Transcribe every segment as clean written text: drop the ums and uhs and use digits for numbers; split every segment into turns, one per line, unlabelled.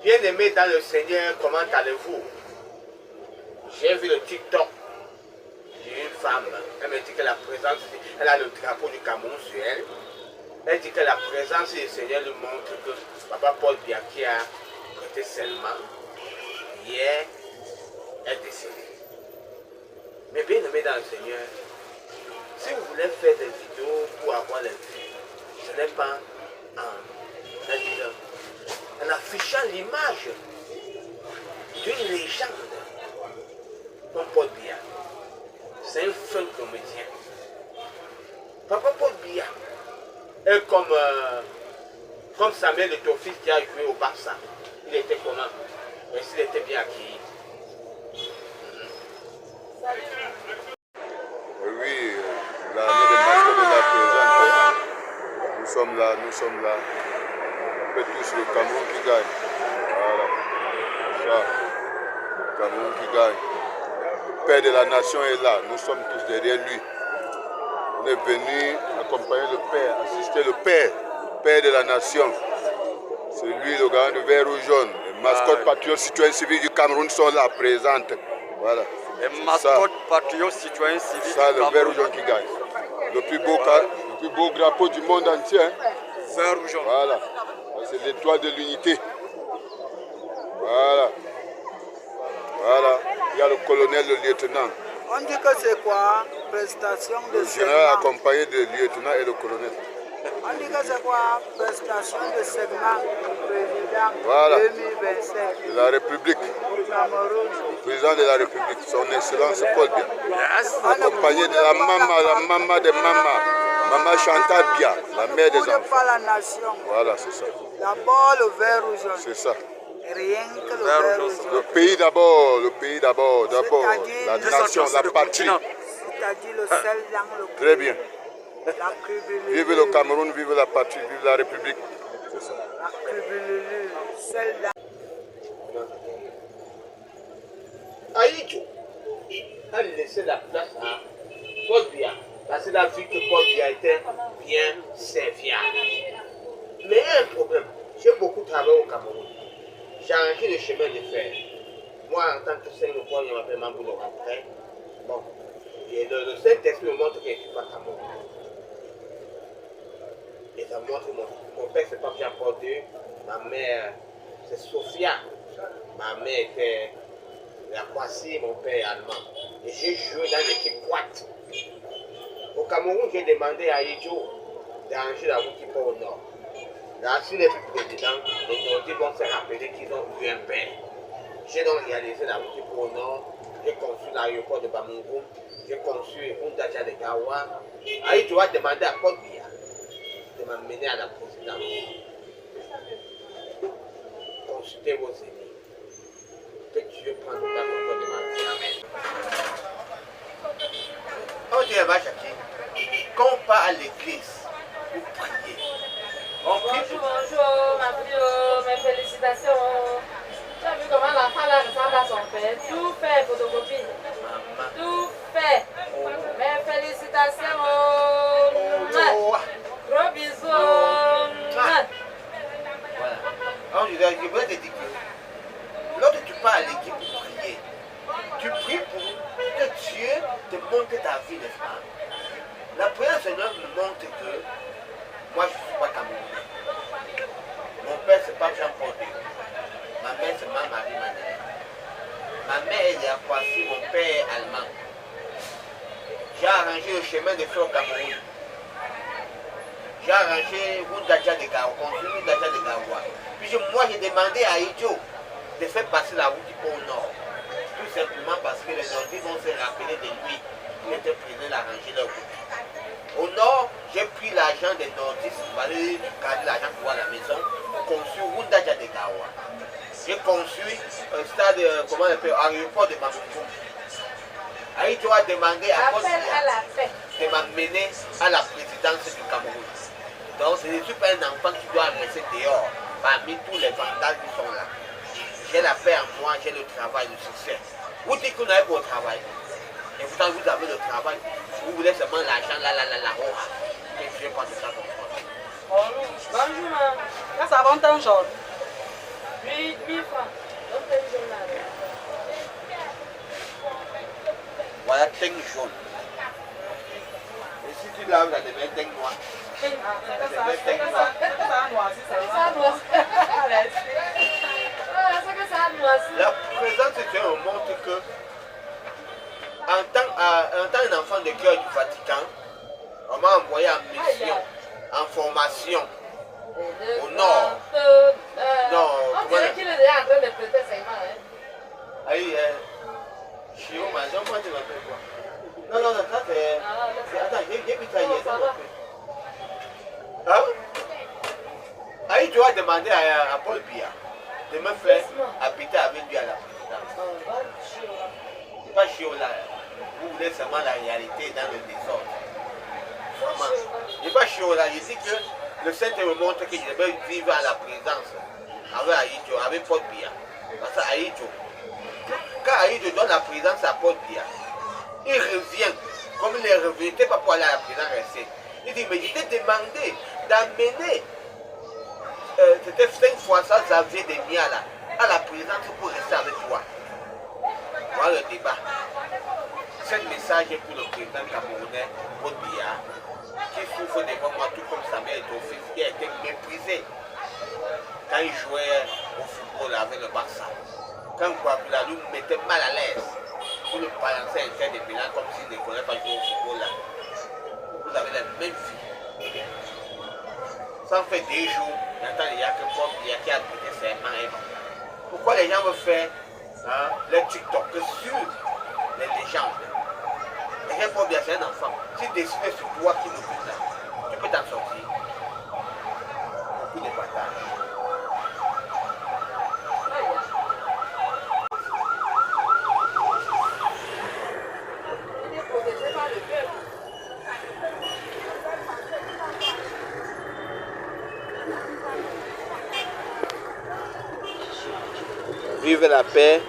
Bien-aimés dans le Seigneur, comment allez-vous? J'ai vu le TikTok d'une femme. Elle me dit que la présence, elle a le drapeau du Cameroun sur elle. Elle dit que la présence du Seigneur lui montre que Papa Paul Biya qui a prêté serment hier est décédé. Mais bien aimé dans le Seigneur, si vous voulez faire des vidéos pour avoir les vues, ce n'est pas en affichant l'image d'une légende comme Paul Biya. C'est un fin comédien. Papa Paul Biya est comme Samuel Eto'o-Fils qui a joué au Barça. Il était comment? Mais s'il était bien accueilli.
Oui, l'année de mascotte est là présente. Nous sommes là. On fait tous le Cameroun qui gagne. Voilà. Ça. Le Cameroun qui gagne. Le père de la nation est là. Nous sommes tous derrière lui. On est venu accompagner le père, assister le père de la nation. C'est lui le gars de vert ou jaune. Les mascottes patriotes citoyens civils du Cameroun sont là, présentes. Voilà.
Les mascottes patriotes citoyens civils du Cameroun.
Ça, le vert ou jaune qui gagne. Le plus beau drapeau du monde entier. Hein.
Vert ou jaune.
Voilà. C'est l'étoile de l'unité. Voilà. Il y a le colonel, le lieutenant.
On dit que c'est quoi? Prestation de
Le
serment.
général accompagné du lieutenant et le colonel.
On dit que c'est quoi? Prestation de serment du président
Voilà.
2025.
De la République.
Cameroun.
Le président de la République, son excellence Paul Biya.
Yes.
Accompagné de la maman de maman Chantal Biya, la mère des enfants.
Pas la nation.
Voilà, c'est ça.
D'abord le vert ou jaune.
C'est ça.
Rien que le vert ou jaune.
Le pays d'abord,
C'est-à-dire
la
le
nation, la
le
patrie.
continent.
C'est-à-dire le sel dans le
Très bien.
La cribulule.
Vive le Cameroun, vive la patrie, vive la République. C'est ça.
La cribulule. Sel dans.
Aïdjo a laissé la place à Paul Biya parce qu'il a vu que Paul Biya était bien serviable. Mais il y a un problème. J'ai beaucoup travaillé au Cameroun. J'ai arrangé le chemin de fer. Moi, en tant que Saint-Louis, on m'appelle Mamboulou après. Bon. Et le Saint-Esprit me montre que je ne suis pas Cameroun. Et ça montre mon père, c'est pas Jean-Paul II. Ma mère, c'est Sophia. Ma mère était la Kwasi, mon père est allemand. Et j'ai joué dans l'équipe Quat. Au Cameroun, j'ai demandé à Idjo d'arranger la route qui part au nord. Là, s'il n'est plus président, les Nordiques vont se rappeler qu'ils ont eu un père. J'ai donc réalisé la route qui part au nord. J'ai conçu l'aéroport de Bamoukou. J'ai conçu Undaja de Gawa. Aïdjo a demandé à Paul Biya de m'amener à la présidence. Consultez vos ennemis. Que Dieu prenne le temps de ma vie. Amen. On dit, quand on part à l'église pour prier, on prie.
Bonjour, ma bio, mes félicitations. Tu as vu comment l'enfant là ressemble à son père? Tout fait, photocopie. Tout fait. Mes félicitations. Gros bisous.
Voilà. Alors, je voudrais te dire que lorsque tu pars à l'église pour prier, tu pries pour que Dieu te montre ta vie, n'est-ce pas? La prière du Seigneur me montre que moi je ne suis pas Camerounais. Mon père c'est pas Jean-Paul II. Ma mère c'est Marie Manel. Ma mère elle est à Kwasi, mon père est allemand. J'ai arrangé le chemin de fer au Cameroun. J'ai arrangé Undaja de Gawa, construit Undaja de Gawa. Puis moi j'ai demandé à Idjo de faire passer la route au nord. Tout simplement parce que les Nordiques vont se rappeler de lui. Il était président d'arranger leur route. Au nord, j'ai pris l'argent des Nordiques, pour aller garder l'argent pour voir la maison, construit Undaja de Gawa. J'ai construit un stade, comment on appelle, aéroport de Bamoukou. Aïdjo a demandé à Paul Biya de m'amener à la présidence du Cameroun. Donc, je ne suis pas un enfant qui doit rester dehors parmi tous les vandales qui sont là. J'ai la paix en moi, j'ai le travail, le succès. Vous dites que vous n'avez pas le travail. Et pourtant, vous avez le travail. Vous voulez seulement l'argent, que Dieu prend tout ça comme ça.
Bonjour, maman.
Ça va un jaune.
1000 francs. Donc, c'est une jaune là.
Voilà, teint jaune. Et si tu laves, ça devient teint noir.
Ça
La présence de Dieu montre que, en tant qu'enfant de cœur du Vatican, on m'a envoyé en mission, en formation au nord.
On dirait qu'il est déjà en train de prêter serment.
Aïe, Chioma, moi tu m'appelles quoi? Non, ça c'est. Attends, j'ai mis ça hier. Hein? Aïe, tu vas demander à Paul Biya de me faire habiter avec lui à la présidence. C'est pas Chiola. Vous voulez seulement la réalité dans le désordre. Vraiment. C'est pas Chiola. Je dis que le Saint me montre que je devais vivre à la présidence avec Aïdjo, avec Paul Biya. Parce que Aïdjo, quand Aïdjo donne la présidence à Paul Biya, il revient. Comme il est revenu, pas pour aller à la présidence rester. Il dit, mais je t'ai demandé d'amener. C'était 5 fois ça, Xavier de Niala à la présidence pour rester avec toi. Voilà le débat. Ce message est pour le président camerounais, Paul Biya, qui souffre devant moi, tout comme sa mère et son fils, qui a été méprisé quand il jouait au football avec le Barça. Quand Guabulalou me mettait mal à l'aise pour le balancer interne des bilans comme s'il ne connaissait pas jouer au football là. Vous avez la même vie. Ça fait des jours, j'entends il y a que Paul Biya qui a prêté serment. Pourquoi les gens veulent faire les TikTok sur les légendes? Et Paul Biya c'est un enfant. Si décide sur toi qui nous fait ça, tu peux t'en sortir. Beaucoup de batailles. Vive la paix,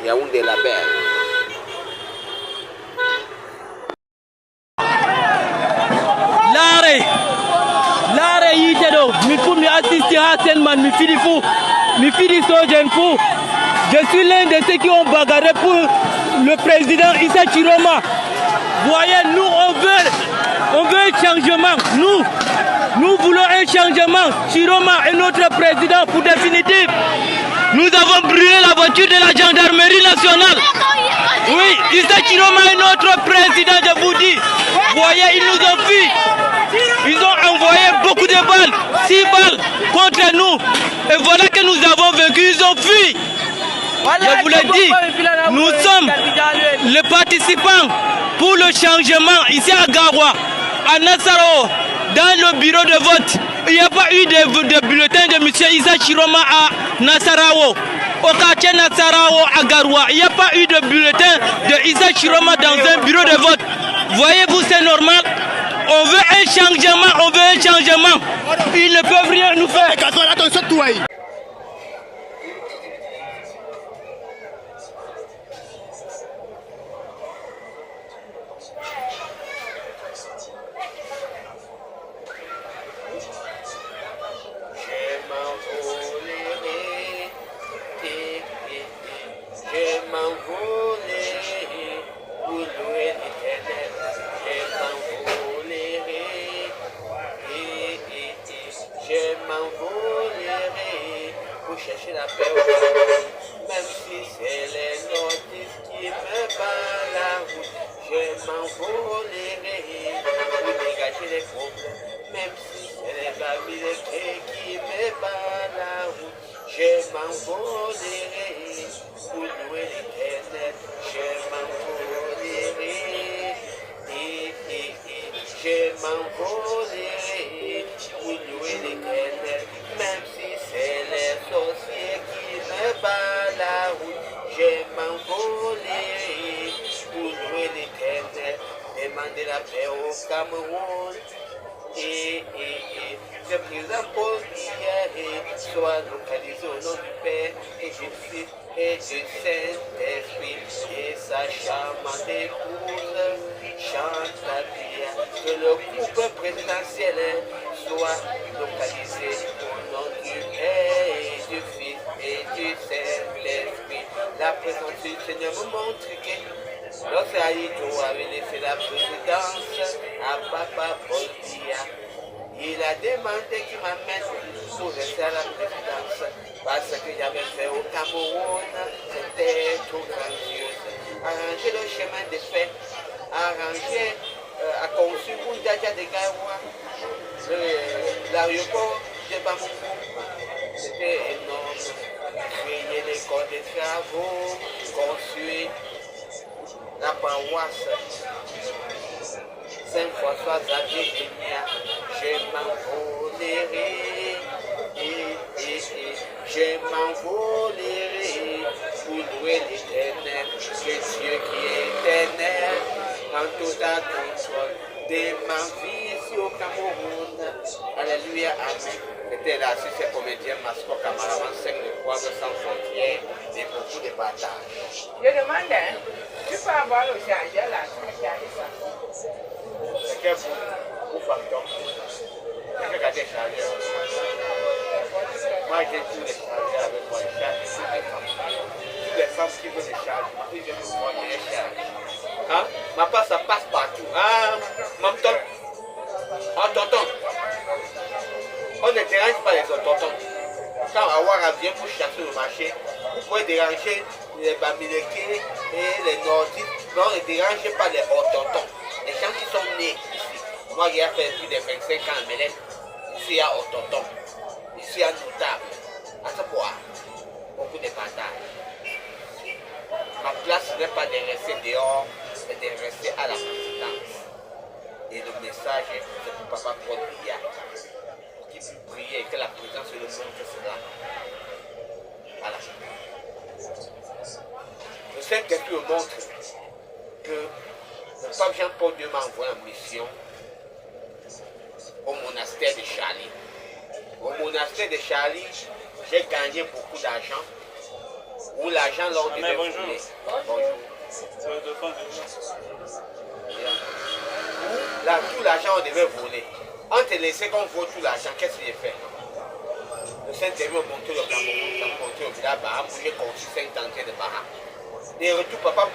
Yaoundé la belle.
Lare yitedo, mi fu mi assister à Senman, mi fili fou, mi fili sojen fou. Je suis l'un de ceux qui ont bagarré pour le président Issa Chiroma. Voyez, nous on veut un changement. Nous voulons un changement. Chiroma est notre président pour définitif. Nous avons brûlé la voiture de la gendarmerie nationale. Oui, Issa Chiroma est notre président, je vous dis. Voyez, ils nous ont fui. Ils ont envoyé beaucoup de balles, 6 balles contre nous. Et voilà que nous avons vaincu, ils ont fui. Je vous l'ai dit, nous sommes les participants pour le changement ici à Garoua, à Nassarao, dans le bureau de vote. Il n'y a pas eu de bulletin de M. Issa Chiroma à Nassarao. Au quartier Nassarao à Garoua, il n'y a pas eu de bulletin de Issa Chiroma dans un bureau de vote. Voyez-vous, c'est normal. On veut un changement, Ils ne peuvent rien nous faire.
Chercher la paix au monde, même si c'est les notices qui me battent la route, je m'envolerai pour dégager les problèmes, même si c'est les babylés qui me battent la route, je m'envolerai pour louer l'éternel, je m'envolerai, je m'envolerai pour louer l'éternel, même si c'est les sorciers qui me battent la route, je m'envolerai pour louer l'éternel, demander la paix au Cameroun. Le président Paul Biya soit localisé au nom du Père et du Fils et du Saint-Esprit et sa charmante épouse Chantal Biya. Que le groupe présidentiel soit localisé au nom du Père et du Fils Seigneur me montre que lorsque Aïto avait laissé la présidence à Papa Paul Biya, il a demandé qu'il m'amène pour rester à la présidence parce que j'avais fait au Cameroun, c'était trop grandiose. Arranger le chemin de fer, arranger à construire Moundaja de Gaïwa, l'aéroport de Bamako, c'était énorme. Créer l'école des travaux, construire la paroisse Saint-François Xavier Enia, je m'envolerai, je m'envolerai pour louer l'éternel, que Dieu qui est éternel, en total contrôle de ma vie ici au Cameroun. Alléluia, amen. C'était là sur ces comédiens mascots camaraman 5 de Croix sans frontières et beaucoup de batailles.
Je demande, tu peux avoir le chargeur là, tu as ça.
C'est que vous fantômes, c'est que regardez chargeurs. Moi j'ai tous les chargeurs avec moi, je charge toutes les femmes. Toutes les femmes qui veulent les charger, ma fille, je veux voir les charges. Hein? Ma part, ça passe partout. Ah, maman, oh, tonton. On ne dérange pas les autres tontons. Quand Awara vient pour chasser le marché, vous pouvez déranger les Bamileke et les Nordiques, mais on ne dérange pas les autres tontons. Les gens qui sont nés ici. Moi, j'ai fait plus de 25 ans à Mélène. Ici, il y a Otonton. Ici, il y a Notable. À ce point, beaucoup de batailles. Ma place n'est pas de rester dehors, mais de rester à la présidence. Et le message, c'est pour Papa Paul Biya. Qui puisse prier et que la présence de le montre cela. Voilà. Le Saint-Esprit me montre que le pape Jean-Paul II m'a envoyé en mission au monastère de Charlie. Au monastère de Charlie, j'ai gagné beaucoup d'argent. Où l'argent l'a devait voler. Bonjour.
C'est le dauphin de
Là, tout l'argent on devait voler. On te laissait qu'on vole tout l'argent, qu'est-ce qu'il a fait? Le Saint-Esprit m'a montré le Cameroun, ça m'a montré au village Baham, où j'ai construit 5 tentiers de Baham. Et retour, Papa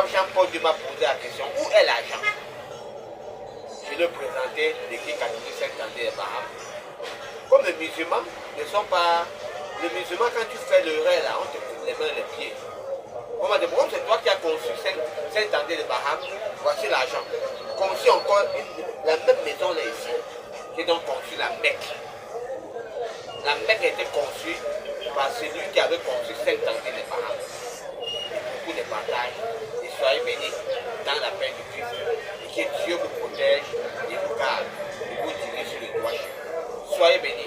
Jean-Paul II m'a posé la question, où est l'argent? Je lui ai présenté l'équipe catholique 5 tentiers de Baham. Comme les musulmans ne sont pas... Les musulmans, quand tu fais le rêve là, on te coupe les mains et les pieds. On m'a dit, bon, c'est toi qui as conçu 5 tentiers de Baham, voici l'argent. Conçu encore la même maison là ici. J'ai donc conçu la Mecque. La Mecque a été conçue par celui qui avait conçu 5 tentiers de Baham. Beaucoup de batailles. Et soyez bénis dans la paix du Christ. Et que Dieu vous protège et vous garde. Et vous dirige sur le doigt. Soyez bénis.